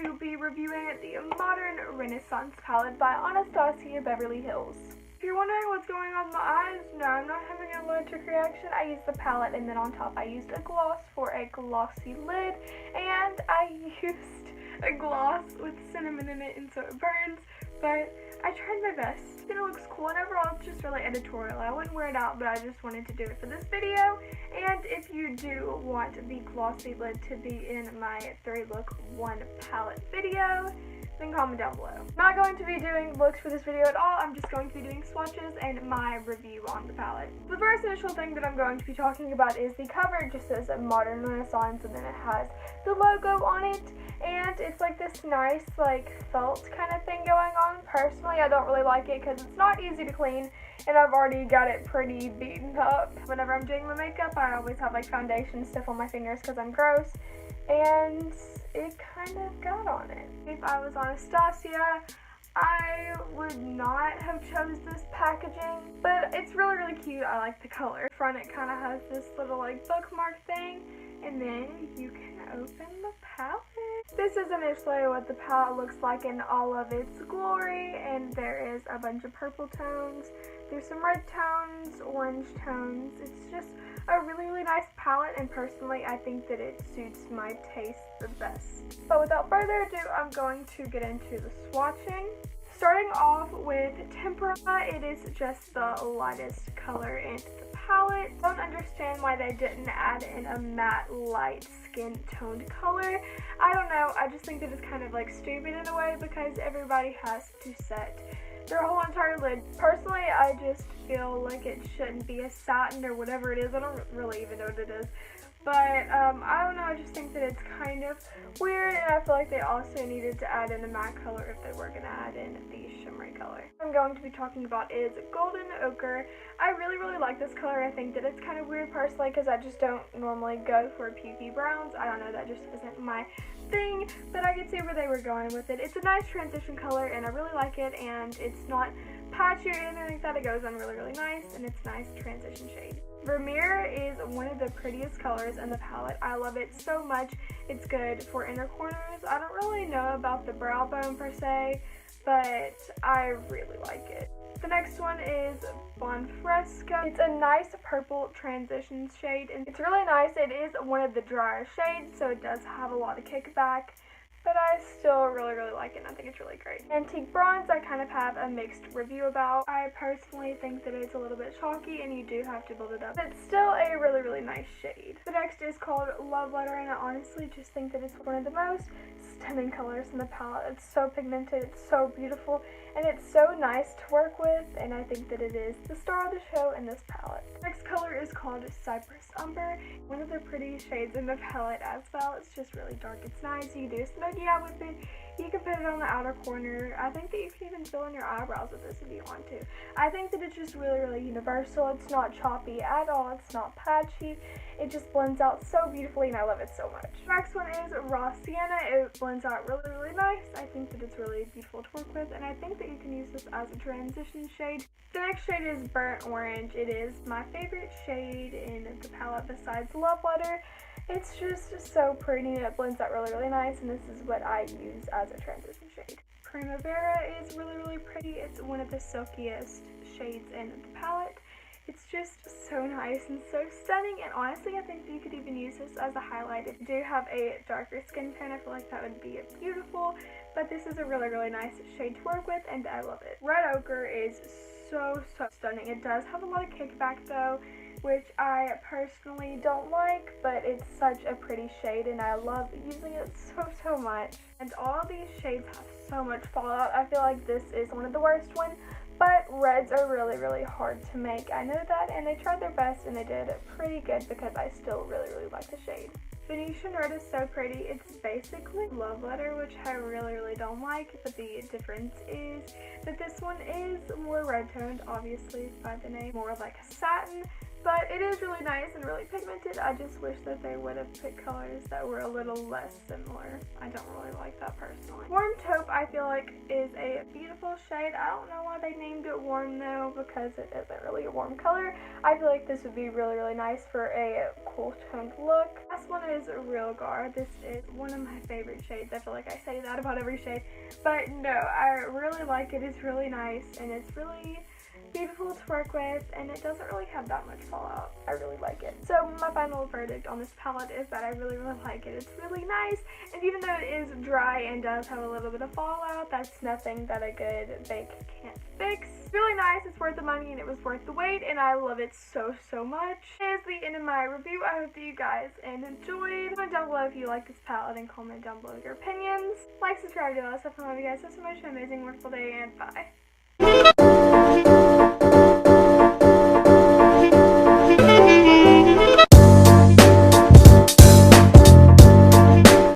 to be reviewing the Modern Renaissance palette by Anastasia Beverly Hills. If you're wondering what's going on with my eyes, no, I'm not having an allergic reaction. I used the palette and then on top I used a gloss for a glossy lid, and I used a gloss with cinnamon in it and so it burns, but I tried my best. It looks cool, and overall it's just really editorial. I wouldn't wear it out, but I just wanted to do it for this video. And if you do want the glossy lid to be in my 3-look 1 palette video, then comment down below. I'm not going to be doing looks for this video at all. I'm just going to be doing swatches and my review on the palette. The first initial thing that I'm going to be talking about is the cover. It just says Modern Renaissance and then it has the logo on it, and it's like this nice like felt kind of thing going on. Personally, I don't really like it because it's not easy to clean and I've already got it pretty beaten up. Whenever I'm doing my makeup, I always have like foundation stiff on my fingers because I'm gross, and it kind of got on it. If I was Anastasia, I would not have chose this packaging, but it's really, really cute. I like the color. Front, it kind of has this little like bookmark thing, and then you can open the palette. This is initially what the palette looks like in all of its glory, and there is a bunch of purple tones. There's some red tones, orange tones. It's just a really, really nice palette, and personally I think that it suits my taste the best. But without further ado, I'm going to get into the swatching. Starting off with Tempera, it is just the lightest color in the palette. Don't understand why they didn't add in a matte, light, skin toned color. I don't know, I just think that it's kind of like stupid in a way because everybody has to set their whole entire lid. Personally, I just feel like it shouldn't be a satin or whatever it is. I don't really even know what it is. But, I don't know, I just think that it's kind of weird, and I feel like they also needed to add in a matte color if they were going to add in the shimmery color. What I'm going to be talking about is Golden Ochre. I really, really like this color. I think that it's kind of weird personally because I just don't normally go for pukey browns. I don't know, that just isn't my thing, but I could see where they were going with it. It's a nice transition color, and I really like it, and it's not patchy or anything like that. It goes on really, really nice, and it's a nice transition shade. Vermeer is one of the prettiest colors in the palette. I love it so much. It's good for inner corners. I don't really know about the brow bone per se, but I really like it. The next one is Bon Fresco. It's a nice purple transition shade, and it's really nice. It is one of the drier shades, so it does have a lot of kickback, but I still really, really like it, and I think it's really great. Antique Bronze, I kind of have a mixed review about. I personally think that it's a little bit chalky, and you do have to build it up. It's still a really, really nice shade. The next is called Love Letter, and I honestly just think that it's one of the most stunning colors in the palette. It's so pigmented, it's so beautiful, and it's so nice to work with, and I think that it is the star of the show in this palette. The next color is called Cypress Umber, one of the prettiest shades in the palette as well. It's just really dark. It's nice. You can do a smoky eye with it. You can put it on the outer corner. I think that you can even fill in your eyebrows with this if you want to. I think that it's just really, really universal. It's not choppy at all. It's not patchy. It just blends out so beautifully, and I love it so much. The next one is Raw Sienna. It blends out really, really nice. I think that it's really beautiful to work with, and I think that you can use this as a transition shade. The next shade is Burnt Orange. It is my favorite shade in the palette besides Love Letter. It's just so pretty, and it blends out really, really nice, and this is what I use as a transition shade. Primavera is really, really pretty. It's one of the silkiest shades in the palette. It's just so nice and so stunning, and honestly I think that you could even use this as a highlight. If you do have a darker skin tone, I feel like that would be beautiful, but this is a really, really nice shade to work with, and I love it. Red Ochre is so stunning. It does have a lot of kickback though, which I personally don't like, but it's such a pretty shade, and I love using it so much. And all these shades have so much fallout. I feel like this is one of the worst ones, but reds are really, really hard to make. I know that, and they tried their best, and they did pretty good because I still really, really like the shade. Venetian Red is so pretty. It's basically Love Letter, which I really, really don't like, but the difference is that this one is more red toned, obviously by the name, more like a satin. But it is really nice and really pigmented. I just wish that they would have picked colors that were a little less similar. I don't really like that personally. Warm Taupe, I feel like, is a beautiful shade. I don't know why they named it warm though, because it isn't really a warm color. I feel like this would be really, really nice for a cool toned look. Last one is Real Gar. This is one of my favorite shades. I feel like I say that about every shade. But no, I really like it. It's really nice and it's really beautiful to work with, and it doesn't really have that much fallout. I really like it. So my final verdict on this palette is that I really, really like it. It's really nice, and even though it is dry and does have a little bit of fallout, that's nothing that a good bake can't fix. It's really nice, it's worth the money, and it was worth the wait, and I love it so, so much. That is the end of my review. I hope that you guys enjoyed. Comment down below if you like this palette, and comment down below your opinions. Like, subscribe to us. I love you guys so, so much. Have an amazing, wonderful day, and bye.